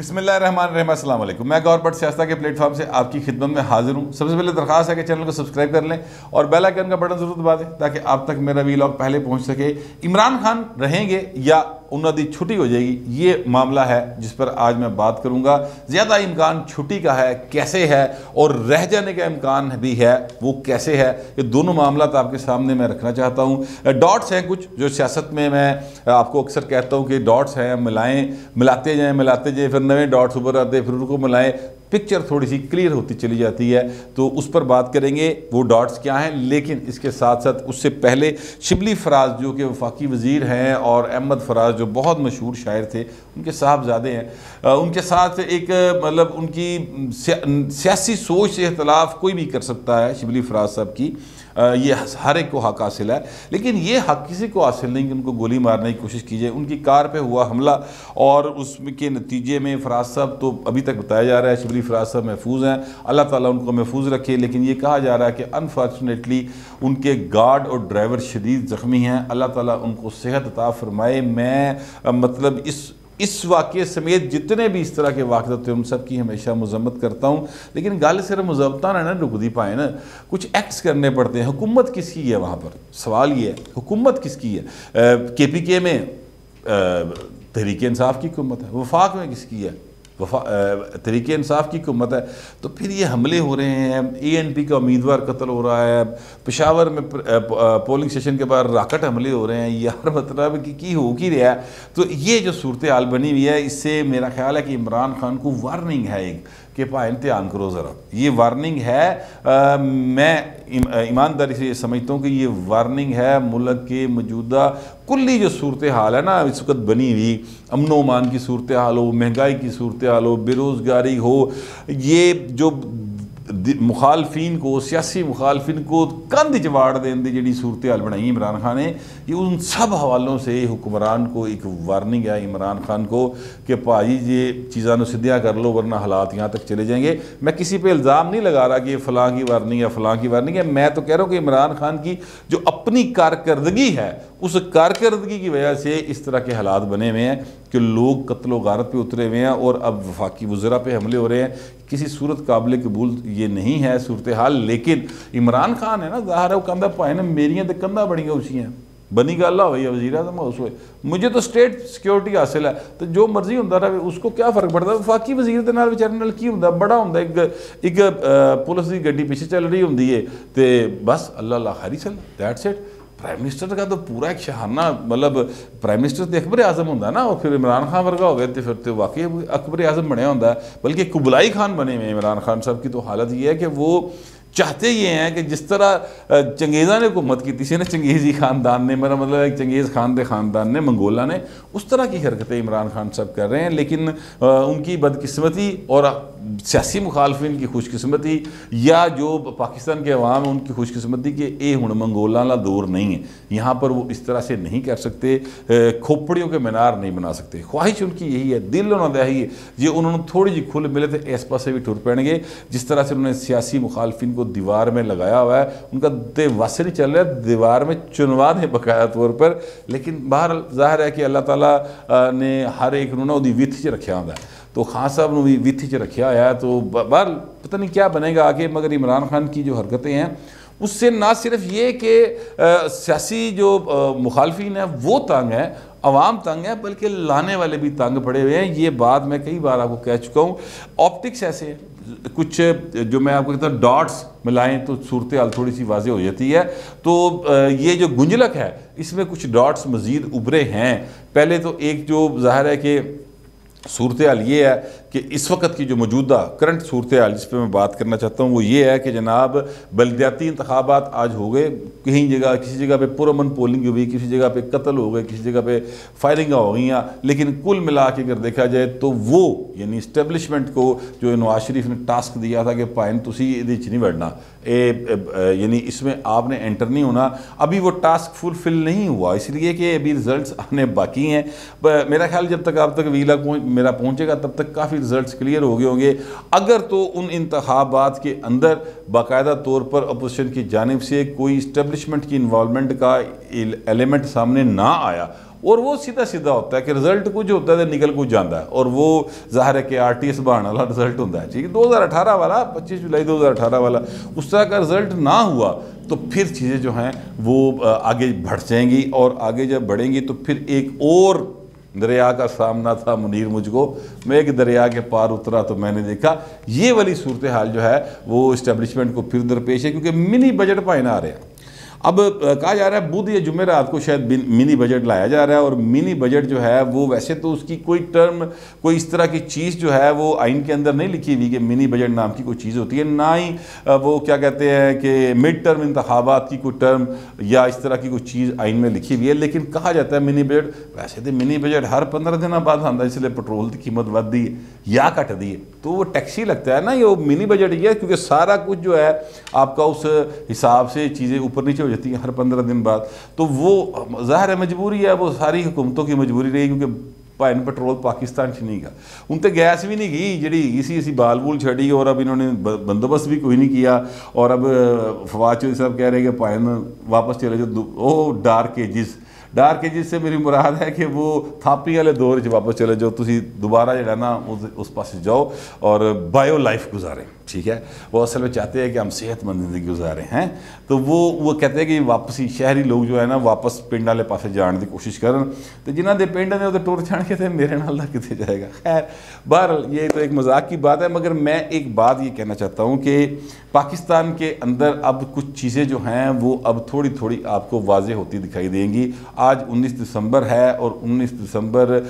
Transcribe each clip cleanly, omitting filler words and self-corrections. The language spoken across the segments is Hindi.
बिस्मिल्लाहिर्रहमानिर्रहीम, अस्सलाम वालेकुम। मैं गौर बट सियासत के प्लेटफॉर्म से आपकी खिदमत में हाजिर हूँ। सबसे पहले दरख्वास्त है कि चैनल को सब्सक्राइब कर लें और बेल आइकन का बटन जरूर दबा दें ताकि आप तक मेरा वीलॉग पहले पहुँच सके। इमरान खान रहेंगे या उन्होंने छुट्टी हो जाएगी, ये मामला है जिस पर आज मैं बात करूँगा। ज़्यादा इम्कान छुट्टी का है, कैसे है, और रह जाने का इम्कान भी है, वो कैसे है, ये दोनों मामला तो आपके सामने मैं रखना चाहता हूँ। डॉट्स हैं कुछ जो सियासत में मैं आपको अक्सर कहता हूँ कि डॉट्स हैं, मिलाते जाएँ फिर नए डॉट्स उभर आते हैं, फिर उनको मिलाएं, पिक्चर थोड़ी सी क्लियर होती चली जाती है। तो उस पर बात करेंगे वो डॉट्स क्या हैं। लेकिन इसके साथ साथ उससे पहले शिबली फराज जो कि वफाकी वज़ीर हैं और अहमद फराज जो बहुत मशहूर शायर थे, उनके साहबजादे हैं, उनके साथ एक मतलब उनकी सियासी सोच से इख्तलाफ कोई भी कर सकता है। शिबली फराज साहब की ये हर एक को हक हासिल है, लेकिन ये हक किसी को हासिल नहीं कि उनको गोली मारने की कोशिश कीजिए। उनकी कार पे हुआ हमला और उसके नतीजे में फराज साहब तो अभी तक बताया जा रहा है शिबली फराज साहब महफूज हैं, अल्लाह ताला उनको महफूज रखे। लेकिन ये कहा जा रहा है कि अनफॉर्चुनेटली उनके गार्ड और ड्राइवर शदीद ज़ख्मी हैं, अल्लाह ताला उनको सेहत अता फरमाए। मैं मतलब इस वाक़े समेत जितने भी इस तरह के वाक़े होते हैं उन सब की हमेशा मज़म्मत करता हूँ। लेकिन गल सिर्फ मज़म्मत ना रुकती पाए ना, कुछ एक्ट्स करने पड़ते हैं। हुकूमत किसकी है वहाँ पर, सवाल ये है हुकूमत किसकी है। KPK में तहरीक इंसाफ की हुकूमत है, वफाक में किसकी है, तहरीक इंसाफ की हुकूमत है। तो फिर ये हमले हो रहे हैं, ANP का उम्मीदवार कत्ल हो रहा है, पेशावर में पोलिंग स्टेशन के बाहर रॉकेट हमले हो रहे हैं, यार मतलब कि हो की रहा है। तो ये जो सूरत हाल बनी हुई है, इससे मेरा ख्याल है कि इमरान खान को वार्निंग है एक कि भाई ध्यान करो ज़रा, ये वार्निंग है। मैं ईमानदारी से ये समझता हूँ कि ये वार्निंग है मुल्क के मौजूदा कुल्ली जो सूरत हाल है ना इस वक्त बनी हुई, अमनो अमान की सूरत हाल हो, महंगाई की सूरत हाल हो, बेरोज़गारी हो, ये जो मुखालफिन को, सियासी मुखालफिन को कंध चवाड़ देने की जी सूरत हाल बनाई इमरान खान ने, ये उन सब हवालों से हुक्मरान को एक वार्निंग है इमरान खान को कि भाई ये चीज़ों सीधिया कर लो वरना हालात यहाँ तक चले जाएंगे। मैं किसी पे इल्ज़ाम नहीं लगा रहा कि ये फ़लाँ की वार्निंग है, फ़लाँ की वार्निंग है। मैं तो कह रहा हूँ कि इमरान खान की जो अपनी कारकर्दगी है, उस कारकर्दगी की वजह से इस तरह के हालात बने हुए हैं कि लोग कत्लो गारत पे उतरे हुए हैं और अब वफाकी वज़रा पे हमले हो रहे हैं। किसी सूरत काबिल कबूल ये नहीं है सूरत हाल। लेकिन इमरान खान है ना, ज़ाहिर है वो कहता भाई ना मेरियां तो कंधा बड़ियां उचियां बनी गल हो वज़ीर आज़म हाउस होए, मुझे तो स्टेट सिक्योरिटी हासिल है, तो जो मर्जी होंदा रहे उसको क्या फर्क पड़ता। वफाकी वज़ीर के नाल बेचारे नाल की होंदा, बड़ा होंदा एक पुलिस की गड्डी पीछे चल रही होंदी है तो बस अल्लाह खैरी चल, दैट्स इट। प्राइम मिनिस्टर का तो पूरा एक शहाना, मतलब प्राइम मिनिस्टर तो अकबर आजम होंदा ना, और फिर इमरान खान वर्गा हो गए तो फिर तो वाकई अकबर आजम बनया होंदा, बल्कि कुबलाई खान बने हुए इमरान खान साहब की। तो हालत ये है कि वो चाहते ये हैं कि जिस तरह चंगेज़ा ने हुकूमत की थी ना, चंगेज़ी ख़ानदान ने, मेरा मतलब एक चंगेज़ खान के ख़ानदान ने, मंगोला ने, उस तरह की हरकतें इमरान खान साहब कर रहे हैं। लेकिन उनकी बदकिस्मती और सियासी मुखालफिन की खुशकिस्मती या जो पाकिस्तान के अवाम है उनकी खुशकिस्मती कि ये हुण मंगोला वाला दौर नहीं है, यहाँ पर वो इस तरह से नहीं कर सकते, खोपड़ियों के मीनार नहीं बना सकते। ख्वाहिश उनकी यही है, दिल उन्होंने यही है, जे उन्होंने थोड़ी जी खुल मिले तो इस पासे भी टुर पैणगे। जिस तरह से उन्होंने सियासी मुखालफिन को दीवार में लगाया हुआ है, उनका ते वस नहीं चल रहा, दीवार में चुनवा दें बकाया तौर पर। लेकिन बाहर जाहिर है कि अल्लाह ताला ने हर एक नूं उहदी विथ च रखा होंदा है, तो खान साहब ने भी विथ च रखा है। तो बाहर पता नहीं क्या बनेगा आगे, मगर इमरान खान की जो हरकतें हैं उससे ना सिर्फ ये कि सियासी जो मुखालफिन है वो तंग है, अवाम तंग है, बल्कि लाने वाले भी तंग पड़े हुए हैं। ये बात मैं कई बार आपको कह चुका हूँ। ऑप्टिक्स ऐसे हैं कुछ जो मैं आपको कहता हूँ, डॉट्स मिलाएं तो सूरत हाल थोड़ी सी वाज़ेह हो जाती है। तो ये जो गुंजलक है इसमें कुछ डॉट्स मज़ीद उभरे हैं। पहले तो एक जो ज़ाहिर है कि सूरत हाल ये है कि इस वक्त की जो मौजूदा करंट सूरत हाल जिस पर मैं बात करना चाहता हूँ वो ये है कि जनाब बल्दियाती इंतखाबात आज हो गए, कहीं जगह किसी जगह पे पुरअमन पोलिंग हुई, किसी जगह पे कत्ल हो गए, किसी जगह पे फायरिंग हो गई। लेकिन कुल मिला के अगर देखा जाए तो वो यानी इस्टेबलिशमेंट को जो नवाज शरीफ ने टास्क दिया था कि भाई तुसी इहदे च नहीं बढ़ना, यानी इसमें आपने एंटर नहीं होना, अभी वो टास्क फुलफिल नहीं हुआ, इसलिए कि अभी रिजल्ट्स आने बाकी हैं। मेरा ख्याल जब तक आप तक वीला मेरा पहुँचेगा तब तक काफ़ी रिजल्ट्स क्लियर हो गए होंगे। अगर तो उन इंतखाबात के अंदर बाकायदा तौर पर अपोजिशन की जानिब से कोई इस्टेब्लिशमेंट की इन्वॉल्वमेंट का एलिमेंट सामने ना आया, और वो सीधा सीधा होता है कि रिजल्ट कुछ होता है तो निकल कुछ जाता है, और वो जाहिर है कि RTS बहाने वाला रिजल्ट होता है। ठीक है, 2018 वाला 25 जुलाई 2018 वाला उस तरह का रिजल्ट ना हुआ तो फिर चीज़ें जो हैं वो आगे बढ़ जाएंगी, और आगे जब बढ़ेंगी तो फिर एक और दरिया का सामना था मुनीर मुझको। मैं एक दरिया के पार उतरा तो मैंने देखा ये वाली सूरत हाल जो है वो इस्टेब्लिशमेंट को फिर दरपेश है, क्योंकि मिनी बजट पाए ना आ रहे हैं। अब कहा जा रहा है बुध या जुमेरात को शायद मिनी बजट लाया जा रहा है, और मिनी बजट जो है वो वैसे तो उसकी कोई टर्म, कोई इस तरह की चीज़ जो है वो आइन के अंदर नहीं लिखी हुई कि मिनी बजट नाम की कोई चीज़ होती है, ना ही वो क्या कहते हैं कि मिड टर्म इंतखाबात की कोई टर्म या इस तरह की कोई चीज़ आइन में लिखी हुई है। लेकिन कहा जाता है मिनी बजट, वैसे तो मिनी बजट हर 15 दिन बाद आता है, इसलिए पेट्रोल की कीमत बढ़ दी है या घट दी है, तो वो टैक्सी लगता है ना, ये मिनी बजट ही है, क्योंकि सारा कुछ जो है आपका उस हिसाब से चीज़ें ऊपर नीचे हो जाती है हर 15 दिन बाद। तो वो ज़ाहिर है मजबूरी है, वो सारी हुकूमतों की मजबूरी रही, क्योंकि भाई पेट्रोल पाकिस्तान च नहीं गा, उनते गैस भी नहीं गई जी, इसी बाल बूल छड़ी, और अब इन्होंने बंदोबस्त भी कोई नहीं किया। और अब फवाद चौधरी साहब कह रहे हैं कि भाई वापस चले जाओ, ओ डार्क एजिस से मेरी मुराद है कि वो थापी वाले दौर च वापस चले जाओ, तुसी दोबारा जो है ना उस पास जाओ और बायो लाइफ गुजारें। ठीक है, वो असल में चाहते हैं कि हम सेहतमंद जिंदगी गुजारें हैं, तो वो कहते हैं कि वापसी शहरी लोग जो है ना वापस पिंड वाले पासे जाने की कोशिश करन, तो जिन्हों के पिंड ने टुर जाने तो मेरे नाल दा किते जाएगा। खैर बहरहाल ये तो एक मजाक की बात है, मगर मैं एक बात ये कहना चाहता हूँ कि पाकिस्तान के अंदर अब कुछ चीज़ें जो हैं वो अब थोड़ी थोड़ी आपको वाज़ेह होती दिखाई देंगी। आज 19 दिसंबर है, और 19 दिसंबर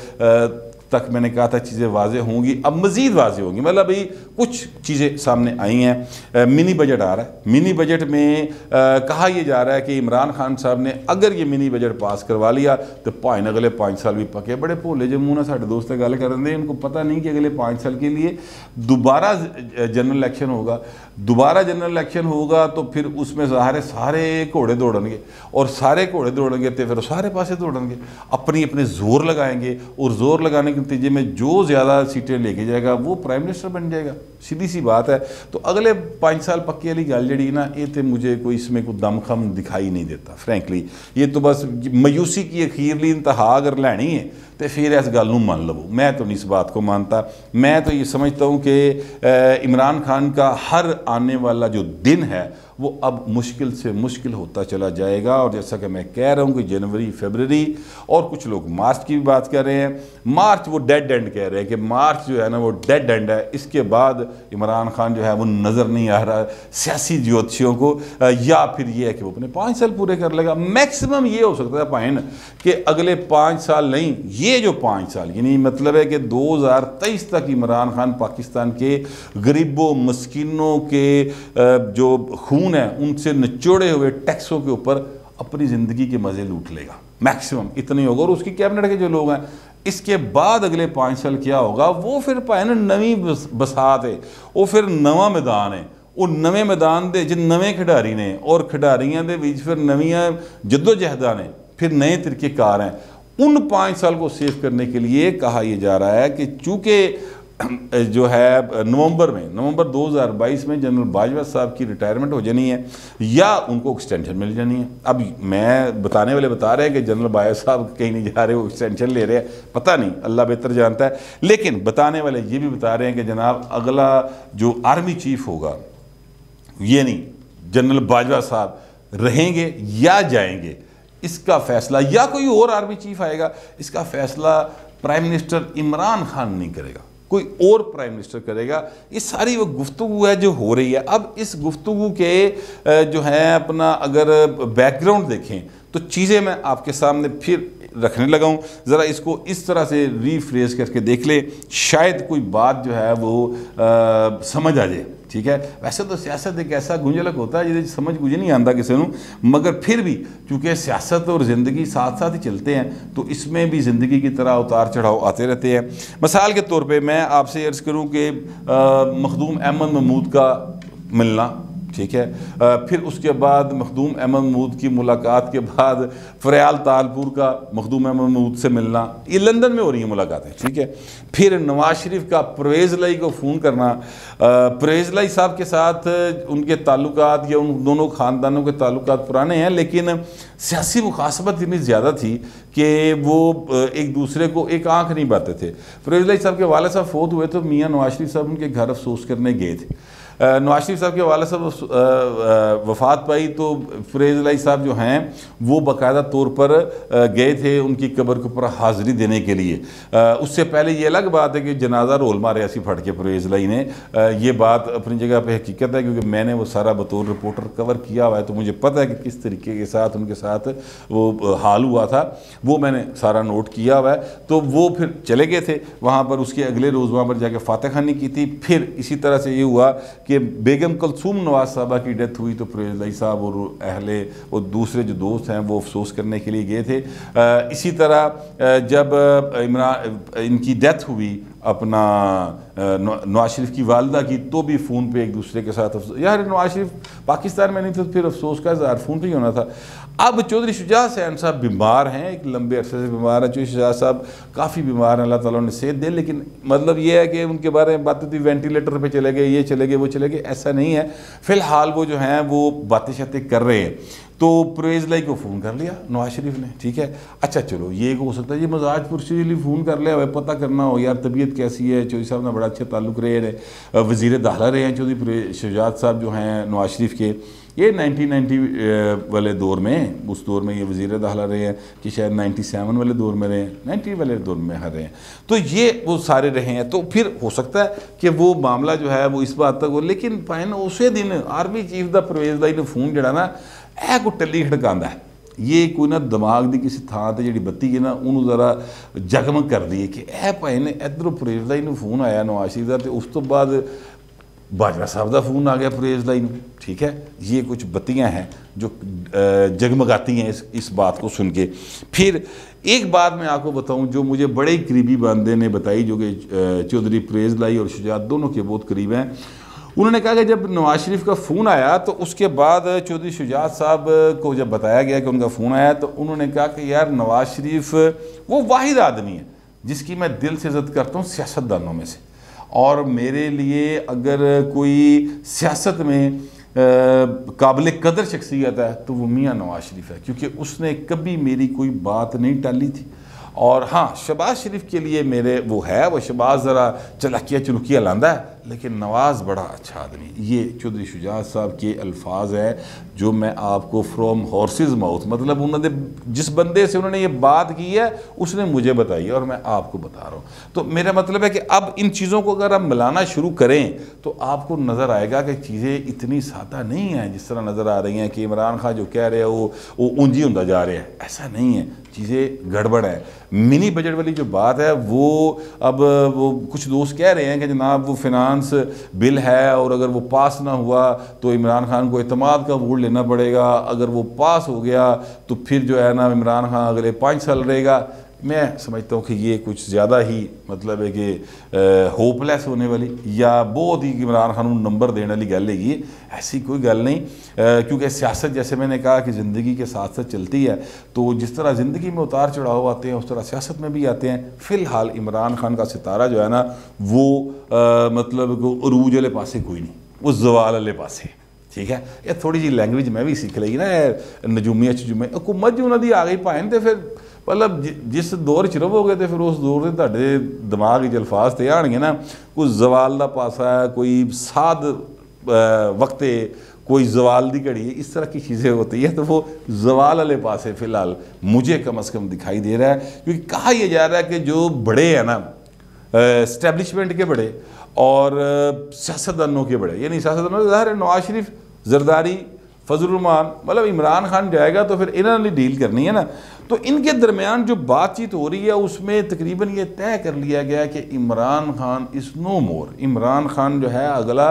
तक मैंने कहा था चीज़ें वाज़ेह होंगी, अब मज़ीद वाज़ेह होंगी। मतलब अभी कुछ चीज़ें सामने आई हैं। मिनी बजट आ रहा है, मिनी बजट में कहा यह जा रहा है कि इमरान खान साहब ने अगर ये मिनी बजट पास करवा लिया तो भाई अगले 5 साल भी पके। बड़े भोले जम्मू ने साढ़े दोस्त गल कर रहे हैं, उनको पता नहीं कि अगले 5 साल के लिए दोबारा जनरल इलेक्शन होगा। दोबारा जनरल इलेक्शन होगा तो फिर उसमें ज़ाहिर है सारे घोड़े दौड़ेंगे, और सारे घोड़े दौड़ेंगे तो फिर सारे पासे दौड़ेंगे, अपनी अपने जोर लगाएंगे, और जोर लगाने के नतीजे में जो ज़्यादा सीटें लेके जाएगा वो प्राइम मिनिस्टर बन जाएगा। सीधी सी बात है। तो अगले 5 साल पक्की वाली गल जी ना, ये तो मुझे कोई इसमें कोई दमखम दिखाई नहीं देता फ्रैंकली। ये तो बस मायूसी की अखीरली इंतहा अगर लैनी है तो फिर इस गल नूं मान लवो। मैं तो नहीं इस बात को मानता। मैं तो ये समझता हूँ कि इमरान खान का हर आने वाला जो दिन है वो अब मुश्किल से मुश्किल होता चला जाएगा। और जैसा कि मैं कह रहा हूँ कि जनवरी, फरवरी, और कुछ लोग मार्च की भी बात कर रहे हैं। मार्च वो डेड एंड कह रहे हैं कि मार्च जो है ना वो डेड एंड है। इसके बाद इमरान खान जो है वो नज़र नहीं आ रहा सियासी ज्योतिषियों को, या फिर ये है कि वो अपने 5 साल पूरे कर लेगा। मैक्सिमम ये हो सकता है पाइन कि अगले 5 साल नहीं, ये जो 5 साल यानी मतलब है कि 2023 तक इमरान खान पाकिस्तान के गरीबों मस्किनों के जो खून है उनसे निचोड़े हुए टैक्सों के ऊपर अपनी ज़िंदगी के मज़े लूट लेगा। मैक्सिमम इतना ही होगा। और उसकी कैबिनेट के जो लोग हैं, इसके बाद अगले 5 साल क्या होगा वो फिर भाई नवी बसात है, वो फिर नवा मैदान है। वो नवे मैदान दे च नवे खिडारी ने, और खिडारियों के बीच फिर नवियाँ जद्दोजहदां ने, फिर नए तरीक़ेकार हैं। उन 5 साल को सेव करने के लिए कहा यह जा रहा है कि चूँकि जो है नवंबर 2022 में जनरल बाजवा साहब की रिटायरमेंट हो जानी है या उनको एक्सटेंशन मिल जानी है। अब मैं बताने वाले बता रहे हैं कि जनरल बाजवा साहब कहीं नहीं जा रहे, वो एक्सटेंशन ले रहे हैं, पता नहीं, अल्लाह बेहतर जानता है। लेकिन बताने वाले ये भी बता रहे हैं कि जनाब अगला जो आर्मी चीफ होगा, ये नहीं जनरल बाजवा साहब रहेंगे या जाएंगे, इसका फैसला, या कोई और आर्मी चीफ आएगा, इसका फैसला प्राइम मिनिस्टर इमरान खान नहीं करेगा, कोई और प्राइम मिनिस्टर करेगा। ये सारी वो गुफ्तगू है जो हो रही है। अब इस गुफ्तगू के जो है अपना अगर बैकग्राउंड देखें तो चीज़ें मैं आपके सामने फिर रखने लगा हूँ। ज़रा इसको इस तरह से रीफ्रेज करके देख ले, शायद कोई बात जो है वो समझ आ जाए। ठीक है, वैसे तो सियासत एक ऐसा गुंजलक होता है जिसे समझ कुछ नहीं आता किसी को, मगर फिर भी चूँकि सियासत और ज़िंदगी साथ साथ ही चलते हैं तो इसमें भी ज़िंदगी की तरह उतार चढ़ाव आते रहते हैं। मिसाल के तौर पे मैं आपसे अर्ज़ करूँ कि मखदूम अहमद महमूद का मिलना, ठीक है। फिर उसके बाद मखदूम अहमद महमूद की मुलाकात के बाद फ़रयाल तालपुर का मखदूम अहमद महमूद से मिलना, ये लंदन में हो रही हैं मुलाकातें, ठीक है। फिर नवाज शरीफ का परवेज़ लाई को फ़ोन करना, परवेज़ लाई साहब के साथ उनके ताल्लुकात या उन दोनों ख़ानदानों के ताल्लुकात पुराने हैं, लेकिन सियासी मुखासबत इतनी ज़्यादा थी कि वो एक दूसरे को एक आँख नहीं पाते थे। परवेज़ लाई साहब के वाले साहब फोत हुए तो मियाँ नवाज शरीफ साहब उनके घर अफसोस करने गए थे। नवाज शरीफ साहब के वाले साहब वफ़ात पाई तो परवेज़ लाई साहब जो हैं वो बाकायदा तौर पर गए थे उनकी कब्र के ऊपर हाज़िरी देने के लिए। उससे पहले ये अलग बात है कि जनाजा रोल मारे ऐसी फट के परवेज़ लाई ने, ये बात अपनी जगह पे हकीकत है, क्योंकि मैंने वो सारा बतौर रिपोर्टर कवर किया हुआ है, तो मुझे पता है कि किस तरीके के साथ उनके साथ वो हाल हुआ था, वो मैंने सारा नोट किया हुआ है। तो वो फिर चले गए थे वहाँ पर, उसके अगले रोज़ वहाँ पर जाके फातह खानी की थी। फिर इसी तरह से ये हुआ कि बेगम कलसूम नवाज साहबा की डेथ हुई तो परवेज़ लाई साहब और अहले और दूसरे जो दोस्त हैं वो अफसोस करने के लिए गए थे। इसी तरह जब इनकी डेथ हुई अपना नवाज शरीफ की वालदा की, तो भी फ़ोन पे एक दूसरे के साथ यार नवाज शरीफ पाकिस्तान में नहीं थे तो फिर अफसोस का इज़हार फ़ोन पे ही होना था। अब चौधरी शुजात हुसैन साहब बीमार हैं, एक लंबे अरसे से बीमार हैं। चौधरी शुजात साहब काफ़ी बीमार हैं, अल्लाह ताला उन्हें सेहत दे, लेकिन मतलब ये है कि उनके बारे में बातें थी वेंटिलेटर पे चले गए, ये चले गए, वो चले गए, ऐसा नहीं है। फ़िलहाल वो जो हैं वो बातें शातें कर रहे हैं। तो परवेज़ लाई को फ़ोन कर लिया नवाज शरीफ ने, ठीक है। अच्छा चलो ये हो सकता है ये मजाज पुरशी फ़ोन कर लिया हो, पता करना हो यार तबीयत कैसी है। चौधरी साहब ने बड़ा अच्छा ताल्लुक़ रहे हैं, वज़ीर दाखिला रहे हैं चौधरी शुजात साहब जो हैं नवाज शरीफ के। ये 1990 वाले दौर में, उस दौर में ये वज़ीर दाखिला रहे हैं कि शायद 97 वाले दौर में रहे हैं, 90 वाले दौर में रहे हैं, तो ये वो सारे रहे हैं। तो फिर हो सकता है कि वो मामला जो है वो इस बात तक हो, लेकिन पाए ना उस दिन आर्मी चीफ का परवेज़ लाई ने फ़ोन जड़ा ना ऐ को टली खड़कांदा है, ये कोई ना दिमाग की किसी थां ते जिहड़ी बत्ती है ना उन्होंने ज़रा जगमग कर दी है कि ऐ भाई ने इधरों परवेज़ लाई ने फ़ोन आया नवाज शरीफ का, तो उस तो बाद बाजवा साहब का फ़ोन आ गया परवेज़ लाई, ठीक है। ये कुछ बत्तियां हैं जो जगमगाती हैं इस बात को सुन के। फिर एक बात मैं आपको बताऊं जो मुझे बड़े करीबी बंदे ने बताई, जो कि चौधरी परवेज़ लाई और शुजात दोनों के बहुत करीब हैं। उन्होंने कहा कि जब नवाज शरीफ का फ़ोन आया तो उसके बाद चौधरी शुजात साहब को जब बताया गया कि उनका फ़ोन आया, तो उन्होंने कहा कि यार नवाज शरीफ वो वाहिद आदमी है जिसकी मैं दिल से इज़्ज़त करता हूँ सियासतदानों में से, और मेरे लिए अगर कोई सियासत में काबिल कदर शख्सियत है तो वो मियाँ नवाज शरीफ है, क्योंकि उसने कभी मेरी कोई बात नहीं टाली थी। और हाँ, शहबाज शरीफ के लिए मेरे वो है, वो शहबाज ज़रा चलाकिया चुलकिया लांदा है, लेकिन नवाज़ बड़ा अच्छा आदमी। ये चौधरी शुजात साहब के अल्फाज हैं जो मैं आपको फ्रॉम हॉर्सेस माउथ, मतलब उन्होंने जिस बंदे से उन्होंने ये बात की है उसने मुझे बताई है और मैं आपको बता रहा हूँ। तो मेरा मतलब है कि अब इन चीज़ों को अगर आप मिलाना शुरू करें तो आपको नज़र आएगा कि चीज़ें इतनी सादा नहीं हैं जिस तरह नज़र आ रही हैं कि इमरान खान जो कह रहे हैं वो ऊंजी होता जा रहा है, ऐसा नहीं है, चीज़ें गड़बड़ है। मिनी बजट वाली जो बात है वो अब वो कुछ दोस्त कह रहे हैं कि जनाब वो फिनांस बिल है और अगर वो पास ना हुआ तो इमरान खान को एतमाद का वोट लेना पड़ेगा, अगर वो पास हो गया तो फिर जो है ना इमरान खान अगले 5 साल रहेगा। मैं समझता हूँ कि ये कुछ ज़्यादा ही मतलब है कि होपलेस होने वाली या बहुत ही इमरान खान को नंबर देने वाली गल है, ऐसी कोई गल नहीं। क्योंकि सियासत जैसे मैंने कहा कि ज़िंदगी के साथ साथ चलती है, तो जिस तरह ज़िंदगी में उतार चढ़ाव आते हैं उस तरह सियासत में भी आते हैं। फ़िलहाल इमरान खान का सितारा जो है ना वो मतलब अरूज वाले पासे कोई नहीं, वो जवाल वाले पासे, ठीक है। ये थोड़ी जी लैंग्वेज मैं भी सीख लगी ना, नजूमिया चजूमिया हुकूमत जो उन्होंने आ गई भाएं तो फिर मतलब जिस दौर च रहोगे तो फिर उस दौर के तुहाडे दिमाग च अल्फाज तो आएंगे ना, कोई जवाल का पासा है, कोई साध वक्ते, कोई जवाल की घड़ी, इस तरह की चीज़ें होती है। तो वो जवाल वाले पासे फ़िलहाल मुझे कम अज़ कम दिखाई दे रहा है, क्योंकि कहा यह जा रहा है कि जो बड़े हैं ना इस्टेब्लिशमेंट के बड़े और सियासतदानों के बड़े, यानी सियासतदानों ज़ाहिर है नवाज शरीफ, जरदारी, फजल रहमान, मतलब इमरान खान जाएगा तो फिर इन्होंने डील करनी है ना, तो इनके दरमियान जो बातचीत हो रही है उसमें तकरीबन ये तय कर लिया गया कि इमरान खान इज़ नो मोर। इमरान खान जो है अगला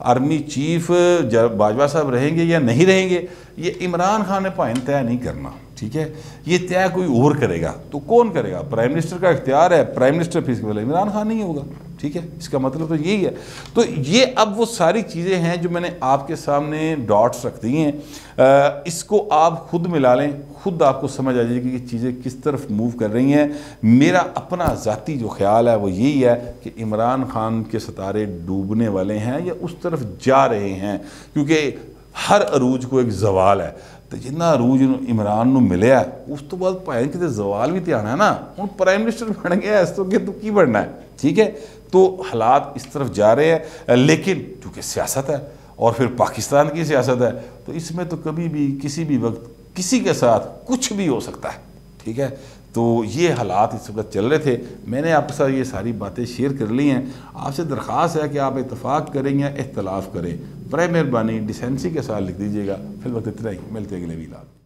आर्मी चीफ बाजवा साहब रहेंगे या नहीं रहेंगे, ये इमरान खान ने भाई तय नहीं करना, ठीक है। ये तय कोई और करेगा, तो कौन करेगा? प्राइम मिनिस्टर का इख्तियार है, प्राइम मिनिस्टर फिर इमरान खान नहीं होगा। ठीक है, इसका मतलब तो यही है। तो ये अब वो सारी चीज़ें हैं जो मैंने आपके सामने डॉट्स रख दी हैं, इसको आप खुद मिला लें, खुद आपको समझ आ जाएगी कि चीज़ें किस तरफ मूव कर रही हैं। मेरा अपना ज़ाती जो ख्याल है वो यही है कि इमरान खान के सितारे डूबने वाले हैं या उस तरफ जा रहे हैं, क्योंकि हर अरूज को एक जवाल है। तो जिन्ना अरूज इमरान नूं मिलिया उस तो बाद भाई कितने जवाल भी तो आना है ना, हुण प्राइम मिनिस्टर बन गया, इस तो अगे तो की बनना है, ठीक है। तो हालात इस तरफ जा रहे हैं, लेकिन चूँकि सियासत है और फिर पाकिस्तान की सियासत है, तो इसमें तो कभी भी किसी भी वक्त किसी के साथ कुछ भी हो सकता है, ठीक है। तो ये हालात इस वक्त चल रहे थे, मैंने आपके साथ ये सारी बातें शेयर कर ली हैं। आपसे दरख्वास्त है कि आप इत्तफाक करें या इख्तलाफ करें, बराए मेहरबानी डिसेंसी के साथ लिख दीजिएगा। फिर वक्त इतना ही, मिलते हैं अगले वीडियो।